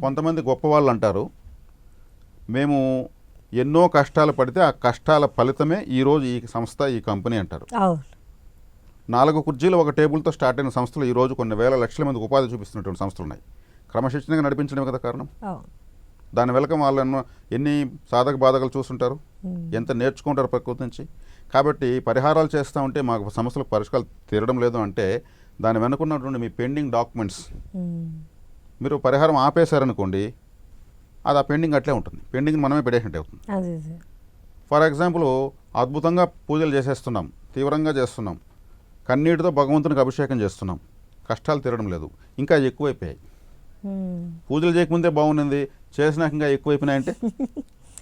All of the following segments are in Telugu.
కొంతమంది గొప్పవాళ్ళు అంటారు, మేము ఎన్నో కష్టాలు పడితే ఆ కష్టాల ఫలితమే ఈరోజు ఈ సంస్థ, ఈ కంపెనీ అంటారు. 4 కుర్చీలు ఒక టేబుల్తో స్టార్ట్ అయిన సంస్థలు ఈరోజు కొన్ని వేల లక్షల మంది ఉపాధి చూపిస్తున్నటువంటి సంస్థలు ఉన్నాయి. క్రమశిక్షణగా నడిపించడమే కదా కారణం. దాని వెనక వాళ్ళు ఎన్ని సాధక బాధకాలు చూస్తుంటారు, ఎంత నేర్చుకుంటారు ప్రకృతి నుంచి. కాబట్టి పరిహారాలు చేస్తూ ఉంటే మాకు సమస్యలకు పరిష్కారాలు తీరడం లేదు అంటే దాని వెనుకున్నటువంటి మీ పెండింగ్ డాక్యుమెంట్స్, మీరు పరిహారం ఆపేశారనుకోండి, అది ఆ పెండింగ్ అట్లే ఉంటుంది. పెండింగ్ మనమే పెట్టేసినట్టే అవుతుంది. ఫర్ ఎగ్జాంపుల్, అద్భుతంగా పూజలు చేసేస్తున్నాం, తీవ్రంగా చేస్తున్నాం, కన్నీటితో భగవంతునికి అభిషేకం చేస్తున్నాం, కష్టాలు తీరడం లేదు, ఇంకా ఎక్కువైపోయాయి. పూజలు చేయకముందే బాగుండింది, చేసినాక ఇంకా ఎక్కువైపోయినాయంటే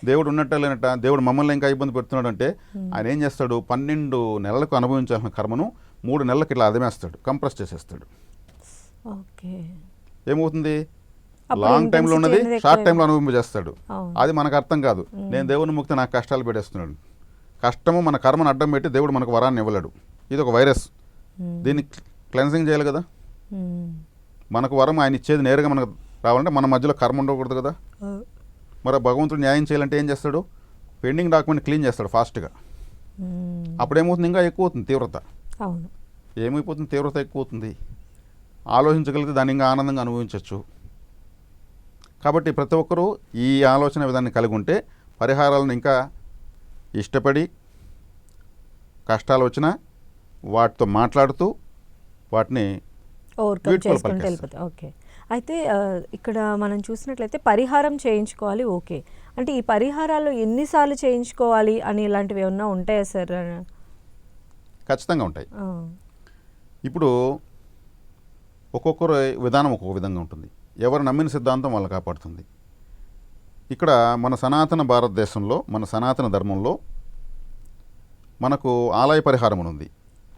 దేవుడు ఉన్నట్ట లేనట్ట, దేవుడు మమ్మల్ని ఇంకా ఇబ్బంది పెడుతున్నాడు అంటే ఆయన ఏం చేస్తాడు, 12 నెలలకు అనుభవించాల్సిన కర్మను 3 నెలలకు ఇట్లా అదమేస్తాడు, కంప్రెస్ చేసేస్తాడు. ఏమవుతుంది, లాంగ్ టైంలో ఉన్నది షార్ట్ టైంలో అనుభవించేస్తాడు. అది మనకు అర్థం కాదు. నేను దేవుని ముక్తి నాకు కష్టాలు పెట్టేస్తున్నాడు. కష్టము మన కర్మను అడ్డం పెట్టి దేవుడు మనకు వరాన్ని ఇవ్వలేడు. ఇది ఒక వైరస్, దీన్ని క్లెన్సింగ్ చేయాలి కదా. మనకు వరం ఆయన ఇచ్చేది నేరుగా మనకు రావాలంటే మన మధ్యలో కర్మ ఉండకూడదు కదా. మరి భగవంతుడు న్యాయం చేయాలంటే ఏం చేస్తాడు, పెండింగ్ డాక్యుమెంట్ క్లీన్ చేస్తాడు ఫాస్ట్గా. అప్పుడేమవుతుంది, ఇంకా ఎక్కువ అవుతుంది తీవ్రత. ఏమైపోతుంది, తీవ్రత ఎక్కువ అవుతుంది. ఆలోచించగలిగితే దాన్ని ఇంకా ఆనందంగా అనుభవించవచ్చు. కాబట్టి ప్రతి ఒక్కరూ ఈ ఆలోచన విధాన్ని కలిగి ఉంటే పరిహారాలను ఇంకా ఇష్టపడి, కష్టాలు వచ్చినా వాటితో మాట్లాడుతూ వాటిని ఓకే. అయితే ఇక్కడ మనం చూసినట్లయితే పరిహారం చేయించుకోవాలి, ఓకే. అంటే ఈ పరిహారాలు ఎన్నిసార్లు చేయించుకోవాలి అని ఇలాంటివి ఏమన్నా ఉంటాయా సార్? ఖచ్చితంగా ఉంటాయి. ఇప్పుడు ఒక్కొక్కరు విధానం ఒక్కొక్క విధంగా ఉంటుంది. ఎవరు నమ్మిన సిద్ధాంతం వాళ్ళు కాపాడుతుంది. ఇక్కడ మన సనాతన భారతదేశంలో, మన సనాతన ధర్మంలో మనకు ఆలయ పరిహారం ఉంది.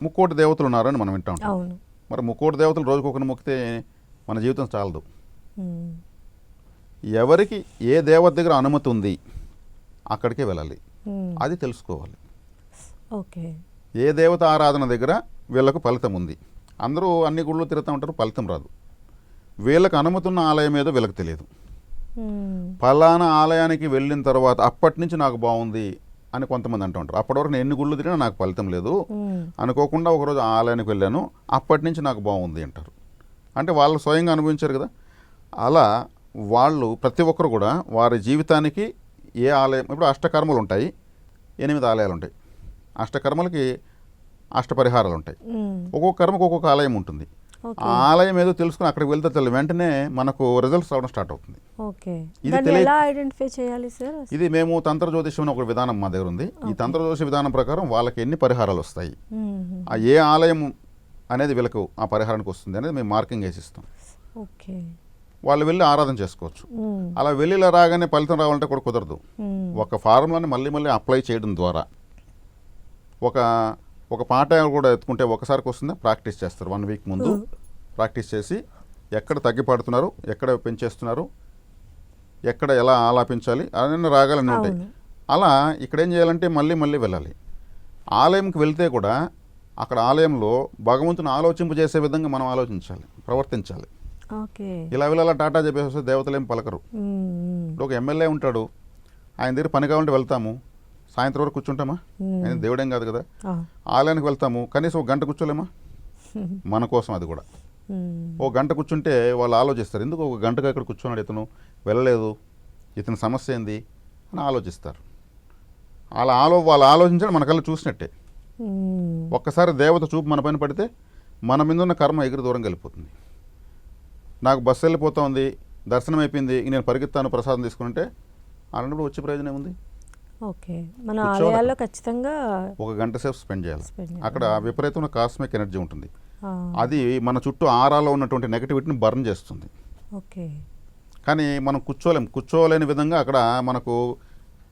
3 కోటి దేవతలు ఉన్నారని మనం వింటా ఉంటాం. మరి 3 కోటి దేవతలు రోజుకొకరిని మొక్కితే మన జీవితం చాలదు. ఎవరికి ఏ దేవత దగ్గర అనుమతి ఉంది అక్కడికే వెళ్ళాలి, అది తెలుసుకోవాలి. ఏ దేవత ఆరాధన దగ్గర వీళ్ళకు ఫలితం ఉంది. అందరూ అన్ని గుళ్ళు తిరుగుతూ ఉంటారు, ఫలితం రాదు. వీళ్ళకి అనుమతి ఉన్న ఆలయం ఏదో వీళ్ళకి తెలియదు. ఫలానా ఆలయానికి వెళ్ళిన తర్వాత అప్పటి నుంచి నాకు బాగుంది అని కొంతమంది అంటూ ఉంటారు. అప్పటి వరకు నేను ఎన్ని గుళ్ళు తిరిగినా నాకు ఫలితం లేదు, అనుకోకుండా ఒకరోజు ఆలయానికి వెళ్ళాను, అప్పటి నుంచి నాకు బాగుంది అంటారు. అంటే వాళ్ళు స్వయంగా అనుభవించారు కదా. అలా వాళ్ళు ప్రతి ఒక్కరు కూడా వారి జీవితానికి ఏ ఆలయం, ఇప్పుడు అష్టకర్మలు ఉంటాయి, 8 ఆలయాలు ఉంటాయి. అష్టకర్మలకి అష్టపరిహారాలు ఉంటాయి. ఒక్కొక్క కర్మకు ఒక్కొక్క ఆలయం ఉంటుంది. ఆ ఆలయం ఏదో తెలుసుకుని అక్కడికి వెళ్తే మనకు మనకు రిజల్ట్స్ రావడం స్టార్ట్ అవుతుంది. ఇది మేము తంత్ర జ్యోతిషం అనే ఒక విధానం మా దగ్గర ఉంది. ఈ తంత్ర జ్యోతిష విధానం ప్రకారం వాళ్ళకి ఎన్ని పరిహారాలు వస్తాయి, ఆ ఏ ఆలయం అనేది వీళ్ళకు ఆ పరిహారానికి వస్తుంది అనేది మేము మార్కింగ్ వేసి ఇస్తాం. వాళ్ళు వెళ్ళి ఆరాధన చేసుకోవచ్చు. అలా వెళ్ళి రాగానే ఫలితం రావాలంటే కూడా కుదరదు. ఒక ఫార్ములాని మళ్ళీ మళ్ళీ అప్లై చేయడం ద్వారా ఒక పాట కూడా ఎత్తుకుంటే ఒకసారికి వస్తుందా, ప్రాక్టీస్ చేస్తారు. 1 వీక్ ముందు ప్రాక్టీస్ చేసి ఎక్కడ తగ్గిపడుతున్నారు, ఎక్కడ పెంచేస్తున్నారు, ఎక్కడ ఎలా ఆలాపించాలి అన్నీ రాగాలన్నీ ఉంటాయి. అలా ఇక్కడ ఏం చేయాలంటే మళ్ళీ మళ్ళీ వెళ్ళాలి. ఆలయంకి వెళ్తే కూడా అక్కడ ఆలయంలో భగవంతుని ఆలోచింపజేసే విధంగా మనం ఆలోచించాలి, ప్రవర్తించాలి. ఇలా వెళ్ళాలా టాటా చెప్పేసి దేవతలు ఏం పలకరు. ఒక ఎమ్మెల్యే ఉంటాడు, ఆయన దగ్గర పని కావాలంటే వెళ్తాము, సాయంత్రం వరకు కూర్చుంటామా, ఆయన దేవుడేం కాదు కదా. ఆలయానికి వెళ్తాము, కనీసం 1 గంట కూర్చోలేమా మన కోసం. అది కూడా 1 గంట కూర్చుంటే వాళ్ళు ఆలోచిస్తారు, ఎందుకు 1 గంటగా ఇక్కడ కూర్చున్నాడు ఇతను, వెళ్ళలేదు, ఇతని సమస్య ఏంది అని ఆలోచిస్తారు. అలా వాళ్ళు ఆలోచించడం మన కళ్ళు చూసినట్టే. ఒక్కసారి దేవత చూపు మన పైన పడితే మన మీద ఉన్న కర్మ ఎగిరి దూరంగా వెళ్ళిపోతుంది. నాకు బస్సు వెళ్ళిపోతా ఉంది, దర్శనం అయిపోయింది, నేను పరిగెత్తాను ప్రసాదం తీసుకుంటే అలాంటప్పుడు వచ్చే ప్రయోజనం ఉంది. మన ఆలయాల్లో ఖచ్చితంగా 1 గంట సేపు స్పెండ్ చేయాలి. అక్కడ విపరీతమైన కాస్మిక్ ఎనర్జీ ఉంటుంది. అది మన చుట్టూ ఆరాలో ఉన్నటువంటి నెగటివిటీని బర్న్ చేస్తుంది. కానీ మనం కూర్చోలేని విధంగా అక్కడ మనకు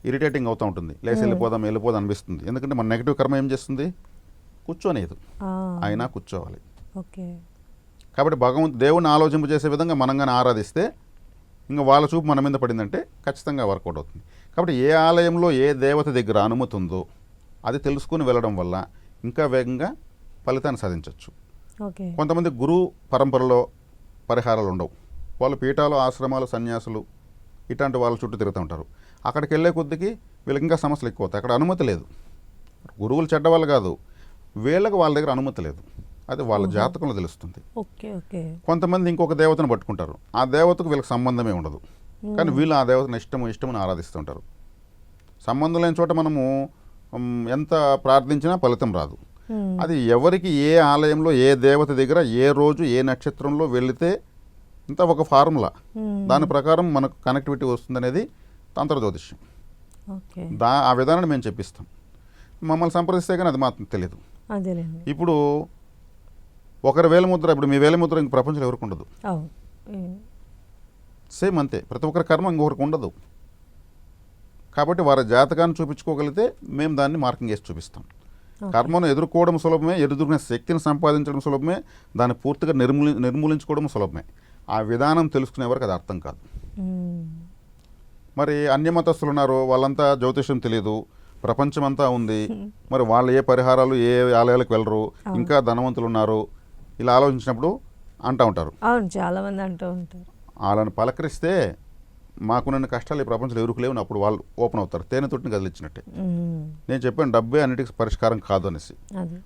ఇరిటేటింగ్ అవుతూ ఉంటుంది. లేసి వెళ్ళిపోదాం అనిపిస్తుంది. ఎందుకంటే మన నెగిటివ్ కర్మ ఏం చేస్తుంది, కూర్చోనేదు, అయినా కూర్చోవాలి. కాబట్టి దేవుణ్ణి ఆలోచింపజేసే విధంగా మనంగానే ఆరాధిస్తే ఇంకా వాళ్ళ చూపు మన మీద పడిందంటే ఖచ్చితంగా వర్కౌట్ అవుతుంది. కాబట్టి ఏ ఆలయంలో ఏ దేవత దగ్గర అనుమతి ఉందో అది తెలుసుకుని వెళ్ళడం వల్ల ఇంకా వేగంగా ఫలితాన్ని సాధించవచ్చు. కొంతమంది గురు పరంపరలో పరిహారాలు ఉండవు, వాళ్ళు పీఠాలు, ఆశ్రమాలు, సన్యాసులు ఇట్లాంటి వాళ్ళ చుట్టూ తిరుగుతూ ఉంటారు. అక్కడికి వెళ్ళే కొద్దికి వీళ్ళకి ఇంకా సమస్యలు ఎక్కువ అవుతాయి. అక్కడ అనుమతి లేదు. గురువులు చెడ్డవాళ్ళు కాదు, వీళ్ళకి వాళ్ళ దగ్గర అనుమతి లేదు. అది వాళ్ళ జాతకంలో తెలుస్తుంది. Okay okay. కొంతమంది ఇంకొక దేవతను పట్టుకుంటారు, ఆ దేవతకు వీళ్ళకి సంబంధమే ఉండదు, కానీ వీళ్ళు ఆ దేవతను ఇష్టమని ఆరాధిస్తుంటారు. సంబంధం లేని చోట మనము ఎంత ప్రార్థించినా ఫలితం రాదు. అది ఎవరికి ఏ ఆలయంలో ఏ దేవత దగ్గర ఏ రోజు ఏ నక్షత్రంలో వెళితే ఇంత ఒక ఫార్ములా, దాని ప్రకారం మనకు కనెక్టివిటీ వస్తుందనేది తంత్ర జ్యోతిష్యం. ఓకే. ఆ విధానాన్ని మేము చెప్పిస్తాం. మమ్మల్ని సంప్రదిస్తే కానీ అది మాత్రం తెలియదు. అదేలేండి. ఇప్పుడు ఒకరి వేలిముద్ర, ఇప్పుడు మీ వేలిముద్ర ఇంక ప్రపంచంలో ఎవరికి ఉండదు. అవును. సేమ్ అంతే, ప్రతి ఒక్కరి కర్మ ఇంకొకరికి ఉండదు. కాబట్టి వారి జాతకాన్ని చూపించుకోగలిగితే మేము దాన్ని మార్కింగ్ చేసి చూపిస్తాం. కర్మను ఎదుర్కోవడం సులభమే, ఎదుర్కొనే శక్తిని సంపాదించడం సులభమే, దాన్ని పూర్తిగా నిర్మూలించుకోవడం సులభమే. ఆ విధానం తెలుసుకునే వరకు అది అర్థం కాదు. మరి అన్యమతస్తులు ఉన్నారు, వాళ్ళంతా జ్యోతిషం తెలియదు, ప్రపంచమంతా ఉంది, మరి వాళ్ళు ఏ పరిహారాలు ఏ ఆలయాలకు వెళ్ళరు, ఇంకా ధనవంతులు ఉన్నారు, ఇలా ఆలోచించినప్పుడు అంటూ ఉంటారు. అవును, చాలా మంది అంటూ ఉంటారు. వాళ్ళని పలకరిస్తే మాకున్న కష్టాలు ఈ ప్రపంచంలో ఎవరికి లేవు, అప్పుడు వాళ్ళు ఓపెన్ అవుతారు, తేనె తొట్టిని కదిలించినట్టే. నేను చెప్పాను డబ్బే అన్నిటికీ పరిష్కారం కాదు అనేసి.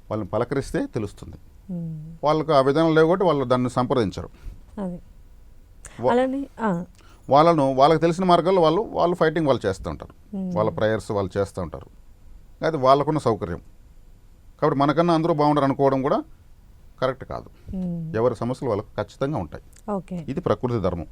వాళ్ళని పలకరిస్తే తెలుస్తుంది. వాళ్ళకు ఆ విధానం లేవు కాబట్టి వాళ్ళు దాన్ని సంప్రదించరు. వాళ్ళకి తెలిసిన మార్గాల్లో వాళ్ళు ఫైటింగ్ వాళ్ళు చేస్తూ ఉంటారు, వాళ్ళ ప్రేయర్స్ వాళ్ళు చేస్తూ ఉంటారు. అది వాళ్ళకున్న సౌకర్యం. కాబట్టి మనకన్నా అందరూ బాగుంటారు అనుకోవడం కూడా కరెక్ట్ కాదు. ఎవరి సమస్యలు వాళ్ళకు ఖచ్చితంగా ఉంటాయి. ఇది ప్రకృతి ధర్మం.